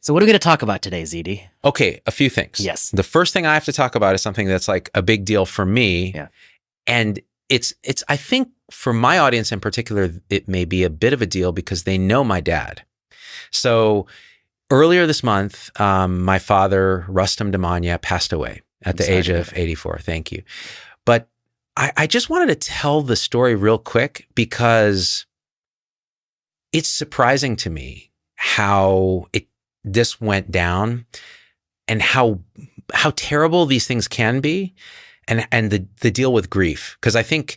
So what are we going to talk about today, ZD? Okay, a few things. Yes. The first thing I have to talk about is something that's like a big deal for me. Yeah. And it's I think for my audience in particular, it may be a bit of a deal because they know my dad. So earlier this month, my father, Rustam Damania, passed away at the age of 84. Thank you. But I just wanted to tell the story real quick because it's surprising to me how this went down and how terrible these things can be and the deal with grief. Because I think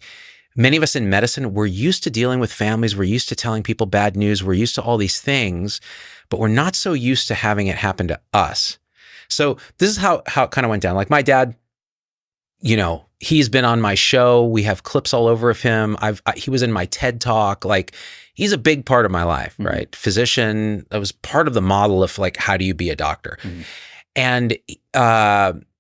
many of us in medicine, we're used to dealing with families. We're used to telling people bad news. We're used to all these things, but we're not so used to having it happen to us. So this is how it kind of went down. Like my dad, he's been on my show. We have clips all over of him. He was in my TED Talk. Like he's a big part of my life, right? Physician. That was part of the model of like, how do you be a doctor? And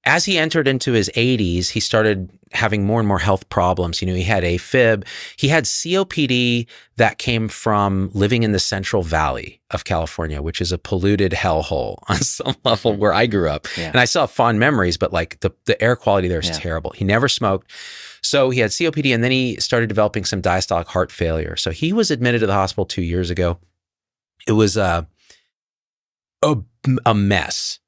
as he entered into his 80s, he started having more and more health problems. He had AFib. He had COPD that came from living in the Central Valley of California, which is a polluted hellhole on some level where I grew up. Yeah. And I still have fond memories, but like the air quality there is terrible. He never smoked. So he had COPD, and then he started developing some diastolic heart failure. So he was admitted to the hospital 2 years ago. It was a mess.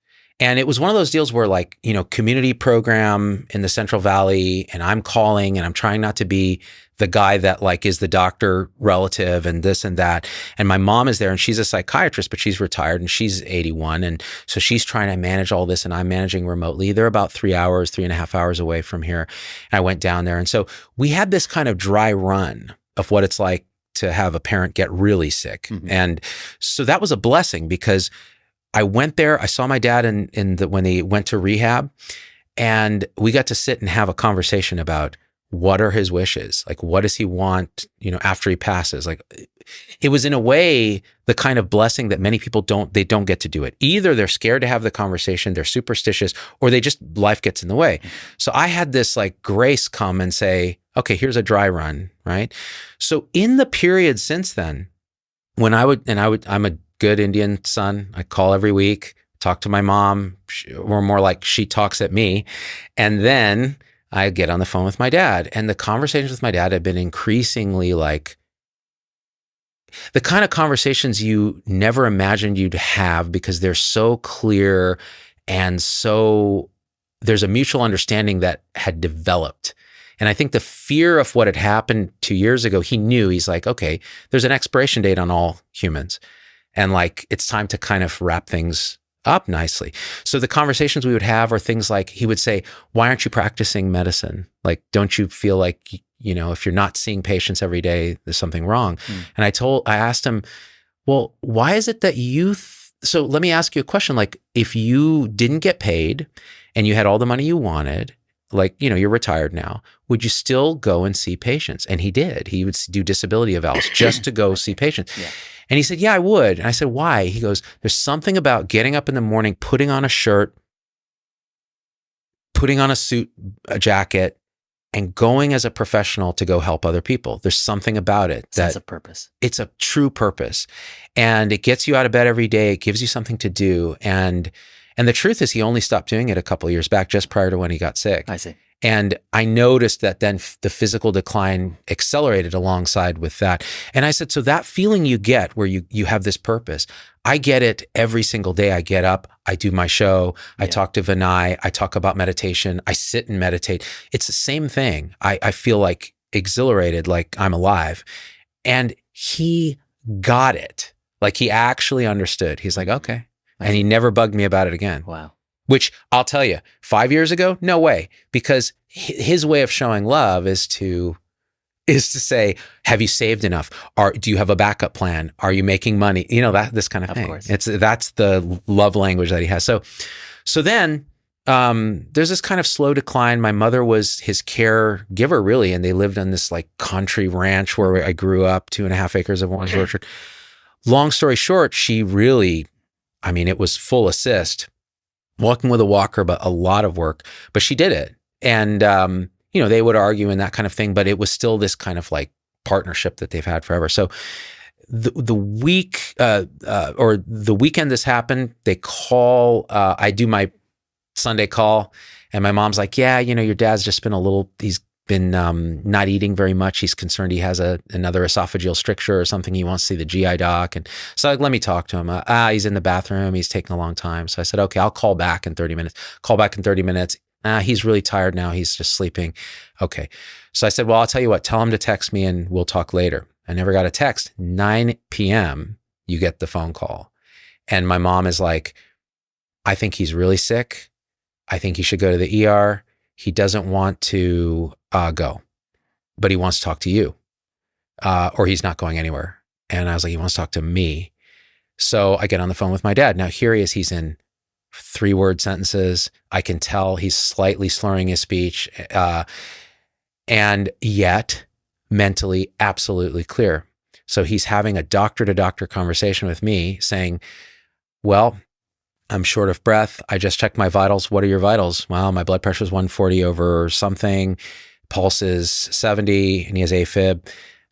And it was one of those deals where like, community program in the Central Valley, and I'm calling and I'm trying not to be the guy that like is the doctor relative and this and that. And my mom is there and she's a psychiatrist, but she's retired and she's 81. And so she's trying to manage all this and I'm managing remotely. They're about 3.5 hours away from here. And I went down there. And so we had this kind of dry run of what it's like to have a parent get really sick. And so that was a blessing because I went there, I saw my dad when he went to rehab, and we got to sit and have a conversation about what are his wishes? Like, what does he want, after he passes? Like, it was in a way the kind of blessing that many people don't get to do it. Either they're scared to have the conversation, they're superstitious, or life gets in the way. So I had this like grace come and say, okay, here's a dry run, right? So in the period since then, when I'm a good Indian son. I call every week, talk to my mom, or more like she talks at me. And then I get on the phone with my dad. And the conversations with my dad have been increasingly like the kind of conversations you never imagined you'd have because they're so clear and so there's a mutual understanding that had developed. And I think the fear of what had happened 2 years ago, he knew, he's like, okay, there's an expiration date on all humans. And like, it's time to kind of wrap things up nicely. So the conversations we would have are things like, he would say, why aren't you practicing medicine? Like, don't you feel like, if you're not seeing patients every day, there's something wrong? And I asked him, well, why is it that so let me ask you a question. Like, if you didn't get paid and you had all the money you wanted, like, you're retired now, would you still go and see patients? And he did. He would do disability evals just to go see patients. Yeah. And he said, yeah, I would. And I said, why? He goes, there's something about getting up in the morning, putting on a shirt, putting on a suit, a jacket, and going as a professional to go help other people. There's something about it. Sense of purpose. It's a true purpose. And it gets you out of bed every day. It gives you something to do. And the truth is he only stopped doing it a couple of years back, just prior to when he got sick. I see. And I noticed that then the physical decline accelerated alongside with that. And I said, so that feeling you get where you have this purpose, I get it every single day. I get up, I do my show, I talk to Vinay, I talk about meditation, I sit and meditate. It's the same thing. I feel like exhilarated, like I'm alive. And he got it. Like he actually understood. He's like, okay. And he never bugged me about it again. Wow. Which I'll tell you, 5 years ago, no way, because his way of showing love is to say, have you saved enough? Do you have a backup plan? Are you making money? This kind of thing. Course. That's the love language that he has. So then there's this kind of slow decline. My mother was his caregiver, really, and they lived on this like country ranch where I grew up, 2.5 acres of orange orchard. Long story short, she really, it was full assist. Walking with a walker, but a lot of work, but she did it. And, they would argue and that kind of thing, but it was still this kind of like partnership that they've had forever. So the week or the weekend this happened, they call. I do my Sunday call, and my mom's like, "Yeah, your dad's just been he's been not eating very much. He's concerned he has another esophageal stricture or something. He wants to see the GI doc." And so let me talk to him. He's in the bathroom. He's taking a long time. So I said, "Okay, I'll call back in 30 minutes." Call back in 30 minutes. He's really tired now. He's just sleeping. Okay. So I said, "Well, I'll tell you what, tell him to text me and we'll talk later." I never got a text. 9 p.m., you get the phone call. And my mom is like, "I think he's really sick. I think he should go to the ER. He doesn't want to go, but he wants to talk to you, or he's not going anywhere." And I was like, "He wants to talk to me." So I get on the phone with my dad. Now here he is. He's in 3-word sentences. I can tell he's slightly slurring his speech, and yet mentally absolutely clear. So he's having a doctor-to-doctor conversation with me saying, "Well, I'm short of breath. I just checked my vitals. What are your vitals?" "Well, my blood pressure is 140 over something. Pulse is 70, and he has AFib.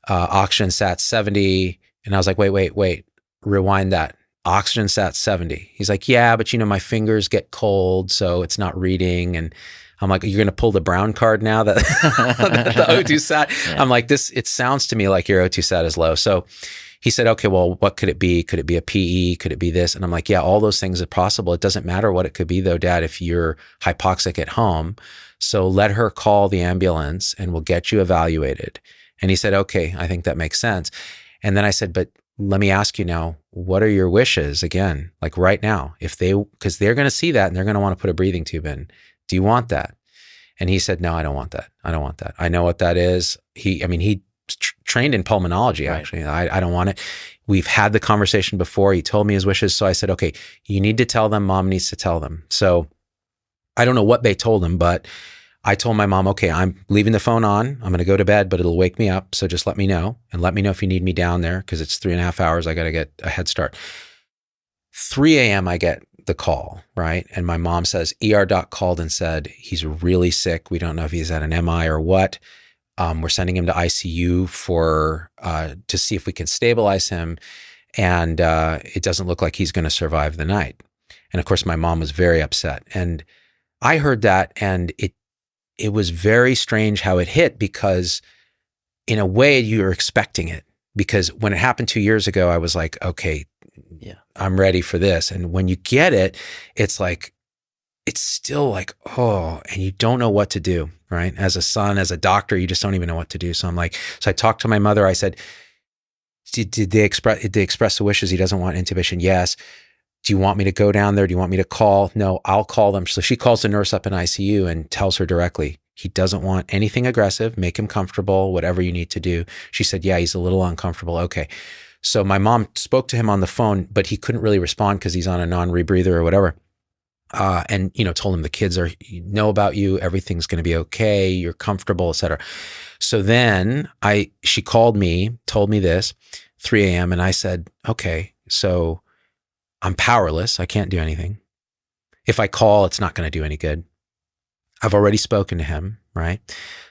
Oxygen sat 70. And I was like, wait, rewind that. Oxygen sat 70. He's like, "Yeah, but my fingers get cold, so it's not reading." And I'm like, "You're going to pull the brown card now that the O2 sat?" Yeah. I'm like, it sounds to me like your O2 sat is low. So he said, "Okay, well, what could it be? Could it be a PE? Could it be this?" And I'm like, "Yeah, all those things are possible. It doesn't matter what it could be though, Dad, if you're hypoxic at home. So let her call the ambulance and we'll get you evaluated." And he said, "Okay, I think that makes sense." And then I said, "But let me ask you now, what are your wishes again? Like right now, because they're going to see that and they're going to want to put a breathing tube in. Do you want that?" And he said, "No, I don't want that. I don't want that. I know what that is." He trained in pulmonology, actually. Right. I don't want it. We've had the conversation before. He told me his wishes. So I said, "Okay, you need to tell them. Mom needs to tell them." So I don't know what they told him, but I told my mom, "Okay, I'm leaving the phone on. I'm going to go to bed, but it'll wake me up. So just let me know, and let me know if you need me down there, because it's 3.5 hours. I got to get a head start." 3 a.m. I get the call, right? And my mom says, "ER doc called and said he's really sick. We don't know if he's at an MI or what. We're sending him to ICU to see if we can stabilize him. And it doesn't look like he's going to survive the night." And of course, my mom was very upset. And I heard that, and it was very strange how it hit, because in a way you're expecting it. Because when it happened 2 years ago, I was like, "Okay, yeah, I'm ready for this." And when you get it, it's like, it's still like, oh, and you don't know what to do, right? As a son, as a doctor, you just don't even know what to do. So I talked to my mother. I said, did they express the wishes? He doesn't want intubation. Yes. Do you want me to go down there? Do you want me to call? No, I'll call them. So she calls the nurse up in ICU and tells her directly, he doesn't want anything aggressive. Make him comfortable, whatever you need to do. She said, "Yeah, he's a little uncomfortable." Okay. So my mom spoke to him on the phone, but he couldn't really respond because he's on a non-rebreather or whatever. And told him the kids know about you. Everything's going to be okay. You're comfortable, etc. So then she called me, told me this, 3 a.m. And I said, "Okay, so I'm powerless. I can't do anything. If I call, it's not going to do any good. I've already spoken to him, right?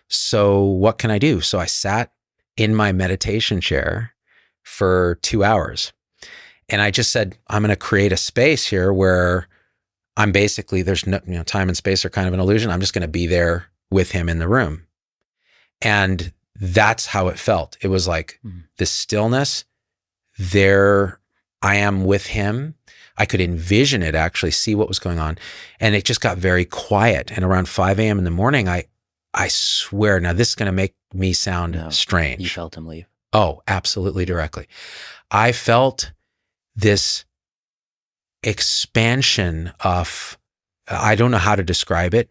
So what can I do?" So I sat in my meditation chair for 2 hours. And I just said, I'm going to create a space here where I'm basically, there's no, time and space are kind of an illusion. I'm just going to be there with him in the room. And that's how it felt. It was like this stillness there. I am with him. I could envision it, actually see what was going on. And it just got very quiet. And around 5 a.m. in the morning, I swear, now this is going to make me sound strange. You felt him leave? Oh, absolutely directly. I felt this expansion of, I don't know how to describe it,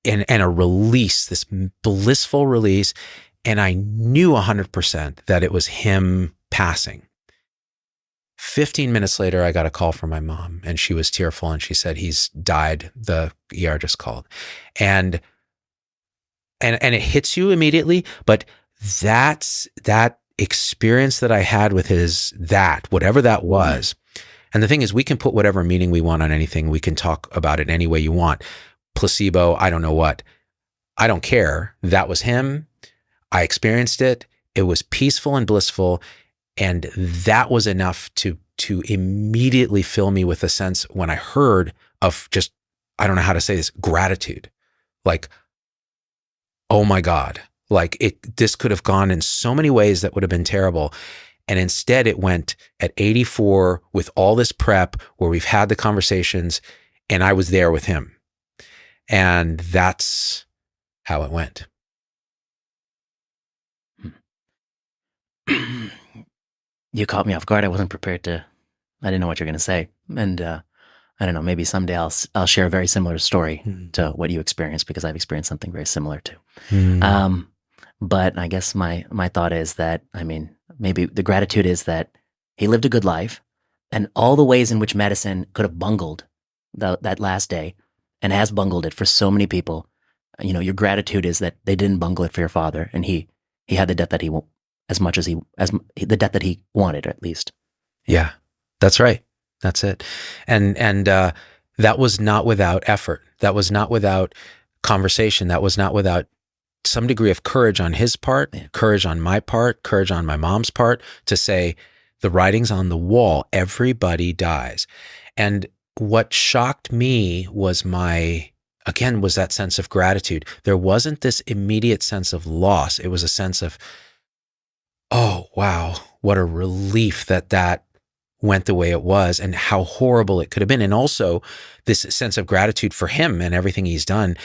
and a release, this blissful release. And I knew 100% that it was him passing. 15 minutes later, I got a call from my mom, and she was tearful, and she said, "He's died. The ER just called." And it hits you immediately, but that's that experience that I had with whatever that was. And the thing is, we can put whatever meaning we want on anything. We can talk about it any way you want. Placebo, I don't know what. I don't care. That was him. I experienced it. It was peaceful and blissful. And that was enough to immediately fill me with a sense when I heard of just, I don't know how to say this, gratitude. Like, oh my God, like this could have gone in so many ways that would have been terrible. And instead it went at 84 with all this prep where we've had the conversations and I was there with him. And that's how it went. You caught me off guard. I wasn't prepared to, I didn't know what you're going to say. And I don't know, maybe someday I'll share a very similar story to what you experienced, because I've experienced something very similar too. But I guess my thought is that, I mean, maybe the gratitude is that he lived a good life, and all the ways in which medicine could have bungled that last day and has bungled it for so many people. You know, your gratitude is that they didn't bungle it for your father, and he had the death that he the death that he wanted, at least. Yeah, that's right. That's it. And that was not without effort. That was not without conversation. That was not without some degree of courage on his part, courage on my part, courage on my mom's part, to say, the writing's on the wall. Everybody dies. And what shocked me was was that sense of gratitude. There wasn't this immediate sense of loss. It was a sense of, oh, wow, what a relief that went the way it was, and how horrible it could have been. And also this sense of gratitude for him and everything he's done.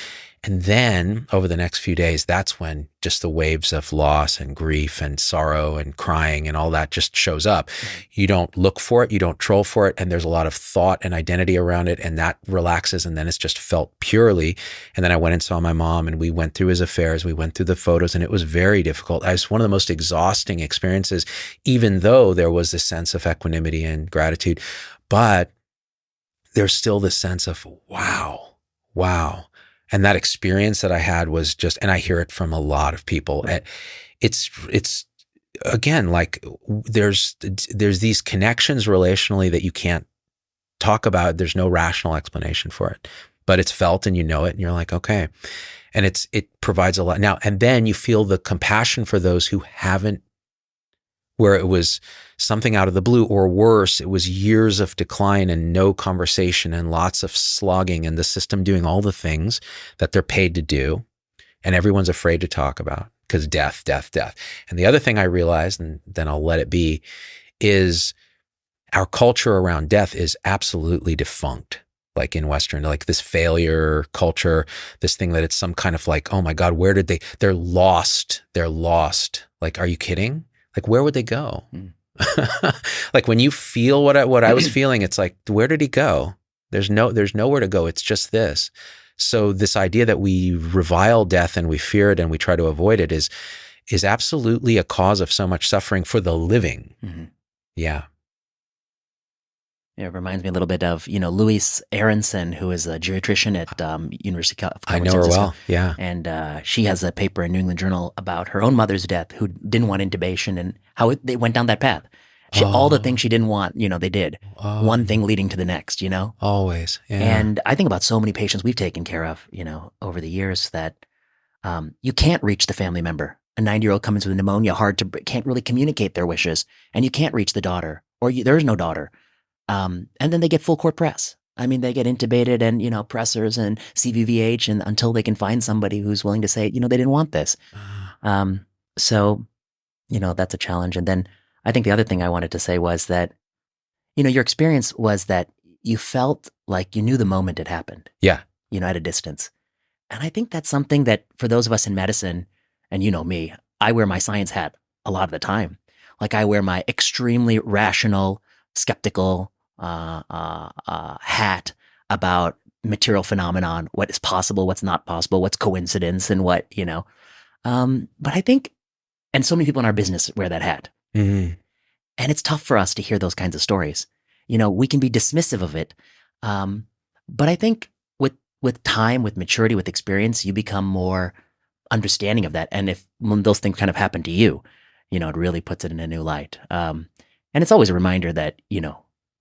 And then over the next few days, that's when just the waves of loss and grief and sorrow and crying and all that just shows up. You don't look for it, you don't troll for it, and there's a lot of thought and identity around it, and that relaxes, and then it's just felt purely. And then I went and saw my mom, and we went through his affairs, we went through the photos, and it was very difficult. It was one of the most exhausting experiences, even though there was this sense of equanimity and gratitude. But there's still this sense of, wow. And that experience that I had was just, and I hear it from a lot of people. Right. It's again, like there's these connections relationally that you can't talk about. There's no rational explanation for it, but it's felt and you know it, and you're like, okay. And it provides a lot now. And then you feel the compassion for those who haven't, where it was something out of the blue, or worse, it was years of decline and no conversation and lots of slogging, and the system doing all the things that they're paid to do. And everyone's afraid to talk about, because death. And the other thing I realized, and then I'll let it be, is our culture around death is absolutely defunct. Like in Western, like this failure culture, this thing that it's some kind of like, oh my God, where did they're lost. Like, are you kidding? Like, where would they go? Like when you feel what I was feeling, it's like, where did he go? There's nowhere to go. It's just this. So this idea that we revile death and we fear it and we try to avoid it is absolutely a cause of so much suffering for the living. Mm-hmm. Yeah. Yeah, it reminds me a little bit of, Louise Aronson, who is a geriatrician at University of California. I know her well, yeah. And she has a paper in New England Journal about her own mother's death, who didn't want intubation, and how they went down that path. All the things she didn't want, they did. One thing leading to the next, Always, yeah. And I think about so many patients we've taken care of, over the years, that you can't reach the family member. A 90-year-old comes with pneumonia, can't really communicate their wishes, and you can't reach the daughter, or there is no daughter. And then they get full court press. I mean, they get intubated and, pressors and CVVH, and until they can find somebody who's willing to say, they didn't want this. So, that's a challenge. And then I think the other thing I wanted to say was that, your experience was that you felt like you knew the moment it happened. Yeah. At a distance. And I think that's something that for those of us in medicine, and me, I wear my science hat a lot of the time. Like I wear my extremely rational, skeptical, hat about material phenomenon, what is possible, what's not possible, what's coincidence, and what, but I think, and so many people in our business wear that hat. Mm-hmm. And it's tough for us to hear those kinds of stories. We can be dismissive of it. But I think with time, with maturity, with experience, you become more understanding of that. And when those things kind of happen to you, it really puts it in a new light. And it's always a reminder that,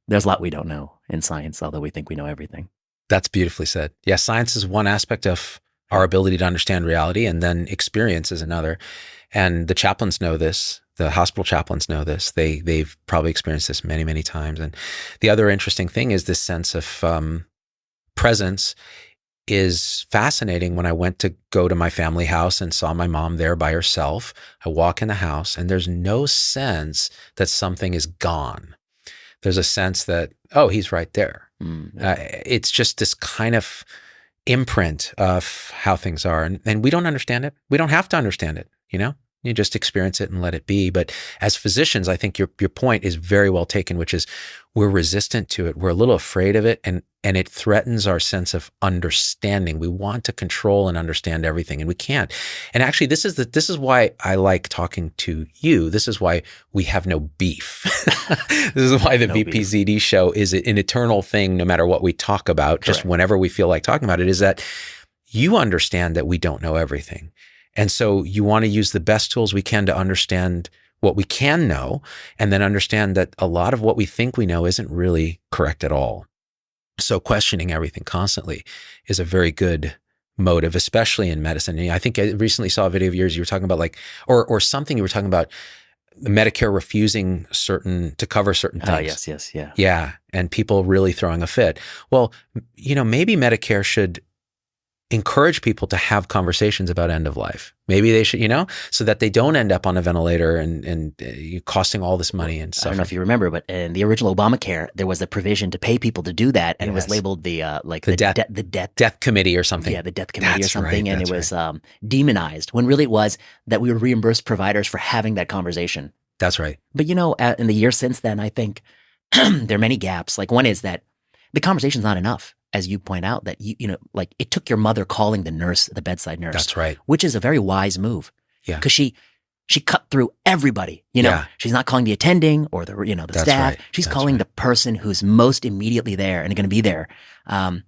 there's a lot we don't know in science, although we think we know everything. That's beautifully said. Yeah, science is one aspect of our ability to understand reality, and then experience is another. And the chaplains know this, The hospital chaplains know this. They've probably experienced this many, many times. And the other interesting thing is this sense of presence is fascinating. When I went to go to my family house and saw my mom there by herself, I walk in the house and there's no sense that something is gone. There's a sense that, oh, he's right there. It's just this kind of imprint of how things are. And we don't understand it. We don't have to understand it, You just experience it and let it be. But as physicians, I think your point is very well taken, which is we're resistant to it. We're a little afraid of it, and it threatens our sense of understanding. We want to control and understand everything, and we can't. And actually, this is why I like talking to you. This is why we have no beef. This is why the VPZD show is an eternal thing, no matter what we talk about. Correct. Just whenever we feel like talking about it, is that you understand that we don't know everything. And so you want to use the best tools we can to understand what we can know, and then understand that a lot of what we think we know isn't really correct at all. So questioning everything constantly is a very good motive, especially in medicine. And I think I recently saw a video of yours. You were talking about or something you were talking about Medicare refusing to cover certain things. Yes. Yeah. Yeah. And people really throwing a fit. Well, maybe Medicare should encourage people to have conversations about end of life. Maybe they should, so that they don't end up on a ventilator and costing all this money and stuff. I don't know if you remember, but in the original Obamacare, there was a provision to pay people to do that, and It was labeled the death committee or something. Yeah, the death committee or something, right, and it was demonized when really it was that we would reimburse providers for having that conversation. That's right. But in the years since then, I think there are many gaps. Like one is that the conversation's not enough. As you point out, that it took your mother calling the bedside nurse. That's right. Which is a very wise move. Yeah. Because she cut through everybody. She's not calling the attending or the That's staff. Right. She's calling the person who's most immediately there and going to be there. And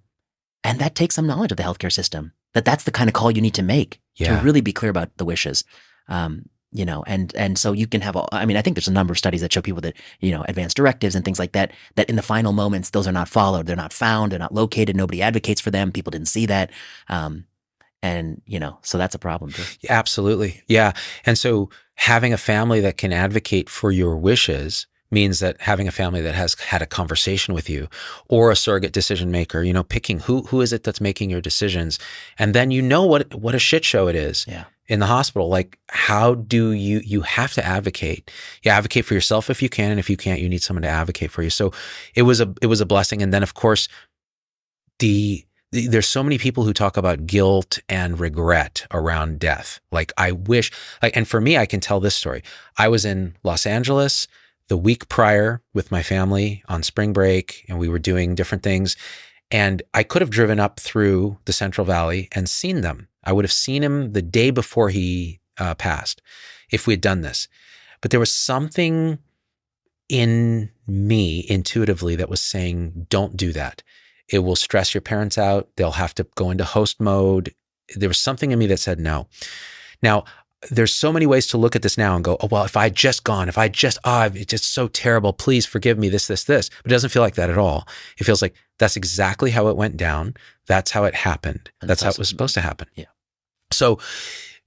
that takes some knowledge of the healthcare system. That's the kind of call you need to make to really be clear about the wishes. And so you can have I think there's a number of studies that show people that, advanced directives and things like that in the final moments, those are not followed. They're not found. They're not located. Nobody advocates for them. People didn't see that. So that's a problem too. Absolutely. Yeah. And so having a family that can advocate for your wishes means that having a family that has had a conversation with you, or a surrogate decision maker, picking who is it that's making your decisions. And then what a shit show it is. Yeah. In the hospital. Like, how do you have to advocate? You advocate for yourself if you can, and if you can't, you need someone to advocate for you. So it was a blessing. And then of course, there's so many people who talk about guilt and regret around death. Like, I wish, and for me, I can tell this story. I was in Los Angeles the week prior with my family on spring break, and we were doing different things. And I could have driven up through the Central Valley and seen them. I would have seen him the day before he passed if we had done this. But there was something in me intuitively that was saying, don't do that. It will stress your parents out. They'll have to go into host mode. There was something in me that said no. Now, there's so many ways to look at this now and go, oh, well, if I had just gone, it's just so terrible. Please forgive me, this. But it doesn't feel like that at all. It feels like that's exactly how it went down. That's how it happened. That's how it was supposed to happen. Yeah. So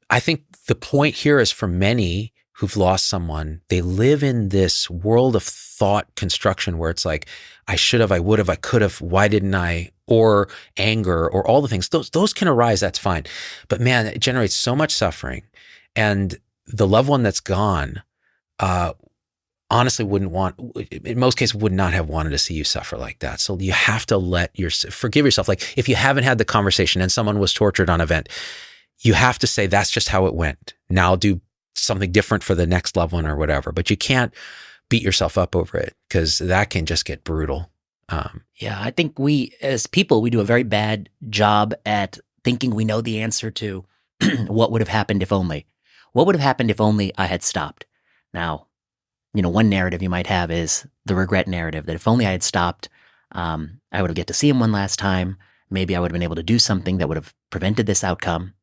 I think the point here is, for many who've lost someone, they live in this world of thought construction where it's like, I should have, I would have, I could have, why didn't I? Or anger, or all the things. Those can arise, that's fine. But man, it generates so much suffering. And the loved one that's gone, honestly in most cases, would not have wanted to see you suffer like that. So you have to forgive yourself. Like, if you haven't had the conversation and someone was tortured on event, you have to say, that's just how it went. Now I'll do something different for the next loved one or whatever. But you can't beat yourself up over it, because that can just get brutal. I think we, as people, we do a very bad job at thinking we know the answer to what would have happened if only. What would have happened if only I had stopped? Now, one narrative you might have is the regret narrative, that if only I had stopped, I would have get to see him one last time. Maybe I would have been able to do something that would have prevented this outcome.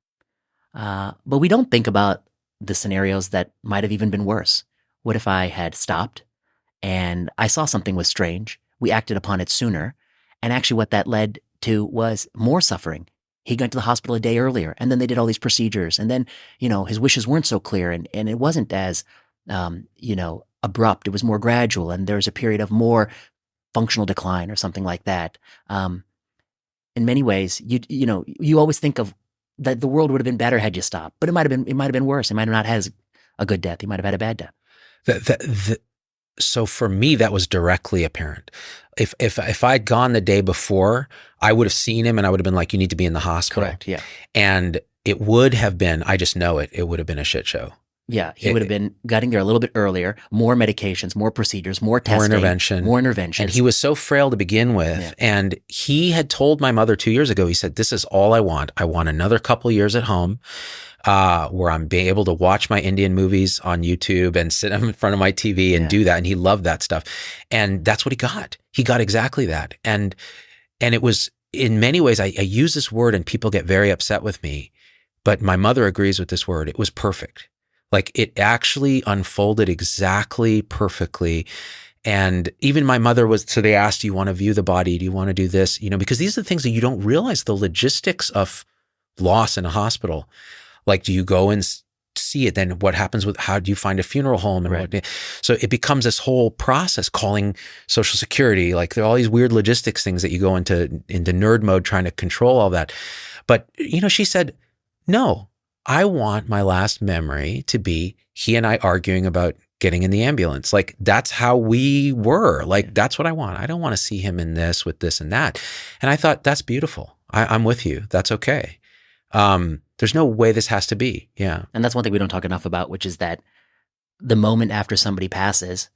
But we don't think about the scenarios that might have even been worse. What if I had stopped and I saw something was strange? We acted upon it sooner. And actually what that led to was more suffering. He went to the hospital a day earlier, and then they did all these procedures. And then, his wishes weren't so clear, and it wasn't as abrupt. It was more gradual, and there was a period of more functional decline or something like that. In many ways, you always think of that the world would have been better had you stopped, but it might have been worse. It might have not had a good death. He might have had a bad death. So for me, that was directly apparent. If I'd gone the day before, I would have seen him and I would have been like, you need to be in the hospital. Correct. Yeah. And it would have been, I just know it would have been a shit show. Yeah. He would have been getting there a little bit earlier, more medications, more procedures, more testing, more interventions. And he was so frail to begin with. Yeah. And he had told my mother 2 years ago, he said, this is all I want. I want another couple years at home. Where I'm being able to watch my Indian movies on YouTube and sit in front of my TV and do that. And he loved that stuff. And that's what he got. He got exactly that. And it was, in many ways, I use this word and people get very upset with me, but my mother agrees with this word. It was perfect. Like, it actually unfolded exactly perfectly. And even my mother so they asked, do you want to view the body? Do you want to do this? Because these are the things that you don't realize, the logistics of loss in a hospital. Like, do you go and see it? Then what happens how do you find a funeral home? And so it becomes this whole process, calling Social Security. Like, there are all these weird logistics things that you go into nerd mode trying to control all that. But, she said, no, I want my last memory to be he and I arguing about getting in the ambulance. Like, that's how we were. Like, that's what I want. I don't want to see him in this with this and that. And I thought, that's beautiful. I'm with you. That's okay. There's no way this has to be. Yeah. And that's one thing we don't talk enough about, which is that the moment after somebody passes,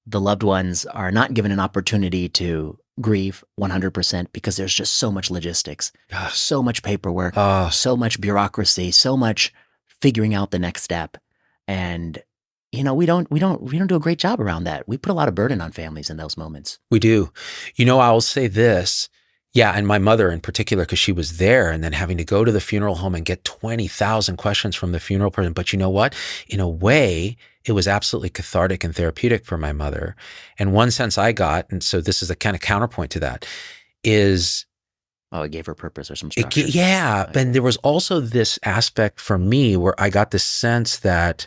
the loved ones are not given an opportunity to grieve 100% because there's just so much logistics, so much paperwork, so much bureaucracy, so much figuring out the next step. And, we don't do a great job around that. We put a lot of burden on families in those moments. We do. I'll say this. Yeah, and my mother in particular, because she was there, and then having to go to the funeral home and get 20,000 questions from the funeral person. But you know what? In a way, it was absolutely cathartic and therapeutic for my mother. And one sense I got, and so this is a kind of counterpoint to that, is... Oh, it gave her purpose or some structure. Yeah, and there was also this aspect for me where I got the sense that,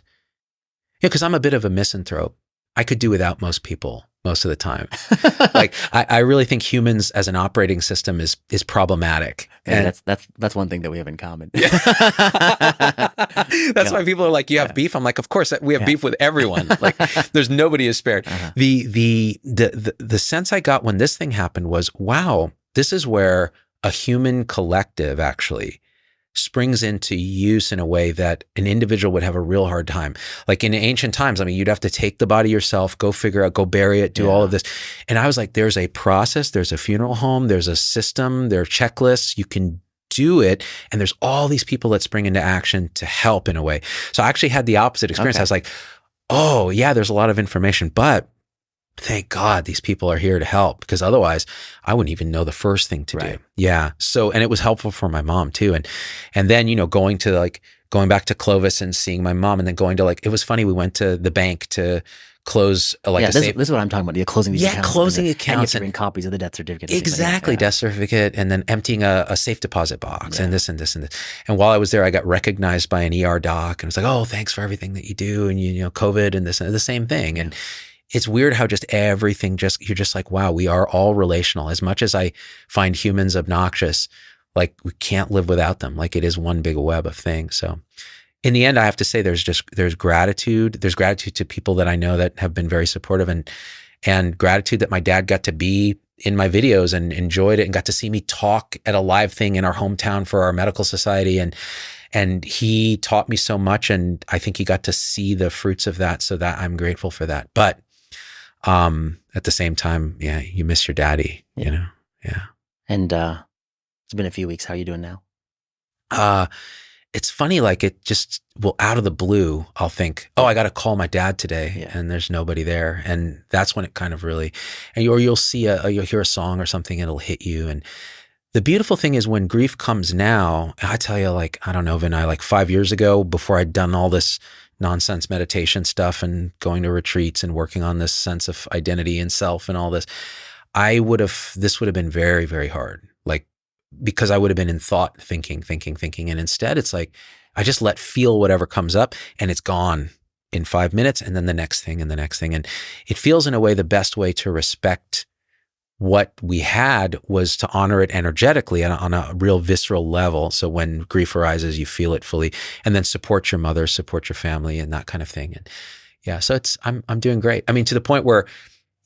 because I'm a bit of a misanthrope, I could do without most people most of the time. Like, I really think humans as an operating system is problematic. And that's one thing that we have in common. That's why people are like, you have beef? I'm like, of course, we have beef with everyone. Like, there's nobody is spared. Uh-huh. The sense I got when this thing happened was, wow, this is where a human collective actually springs into use in a way that an individual would have a real hard time. Like, in ancient times, you'd have to take the body yourself, go figure out, go bury it, do all of this. And I was like, there's a process, there's a funeral home, there's a system, there are checklists, you can do it. And there's all these people that spring into action to help in a way. So I actually had the opposite experience. Okay. I was like, oh yeah, there's a lot of information, but thank God these people are here to help, because otherwise I wouldn't even know the first thing to do. Yeah. So, and it was helpful for my mom too. And then, going back to Clovis and seeing my mom, and then going to it was funny. We went to the bank to close this is what I'm talking about. You're closing these accounts. Yeah, closing accounts. And you have to bring copies of the death certificate. Exactly. Death certificate, and then emptying a safe deposit box and this and this and this. And while I was there, I got recognized by an ER doc, and it's like, oh, thanks for everything that you do. And COVID and this and the same thing. And it's weird how just everything you're just like, wow, we are all relational. As much as I find humans obnoxious, like, we can't live without them. Like, it is one big web of things. So in the end, I have to say there's gratitude. There's gratitude to people that I know that have been very supportive, and gratitude that my dad got to be in my videos and enjoyed it and got to see me talk at a live thing in our hometown for our medical society. And he taught me so much, and I think he got to see the fruits of that, so that I'm grateful for that. But at the same time, you miss your daddy, Yeah. And it's been a few weeks. How are you doing now? It's funny, like, it just out of the blue, I'll think, oh, I got to call my dad today, and there's nobody there. And that's when it kind of really, or you'll see you'll hear a song or something, it'll hit you. And the beautiful thing is when grief comes now, I tell you, like, I don't know, Vinay, like 5 years ago, before I'd done all this nonsense meditation stuff and going to retreats and working on this sense of identity and self and all this, this would have been very, very hard. Like, because I would have been in thought, thinking. And instead it's like, I just feel whatever comes up, and it's gone. in 5 minutes, and then the next thing and the next thing. And it feels in a way the best way to respect what we had was to honor it energetically on a real visceral level. So when grief arises, you feel it fully, and then support your mother, support your family, and that kind of thing. And yeah, so I'm doing great. I mean, to the point where,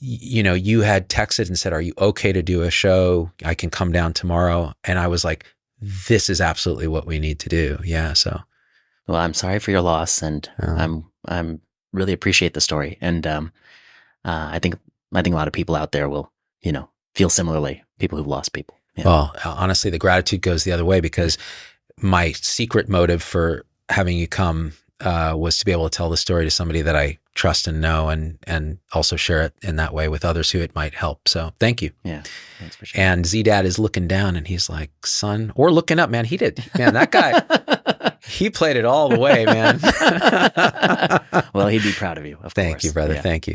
you had texted and said, "Are you okay to do a show? I can come down tomorrow." And I was like, this is absolutely what we need to do. Yeah. So, well, I'm sorry for your loss, and I'm really appreciate the story. And I think a lot of people out there will, feel similarly, people who've lost people. Yeah. Well, honestly, the gratitude goes the other way, because my secret motive for having you come was to be able to tell the story to somebody that I trust and know, and also share it in that way with others who it might help. So thank you. Yeah, thanks for sharing. And Z-Dad is looking down and he's like, son, or looking up, man, that guy, he played it all the way, man. Well, he'd be proud of you, of course. Thank you, brother. Yeah. Thank you.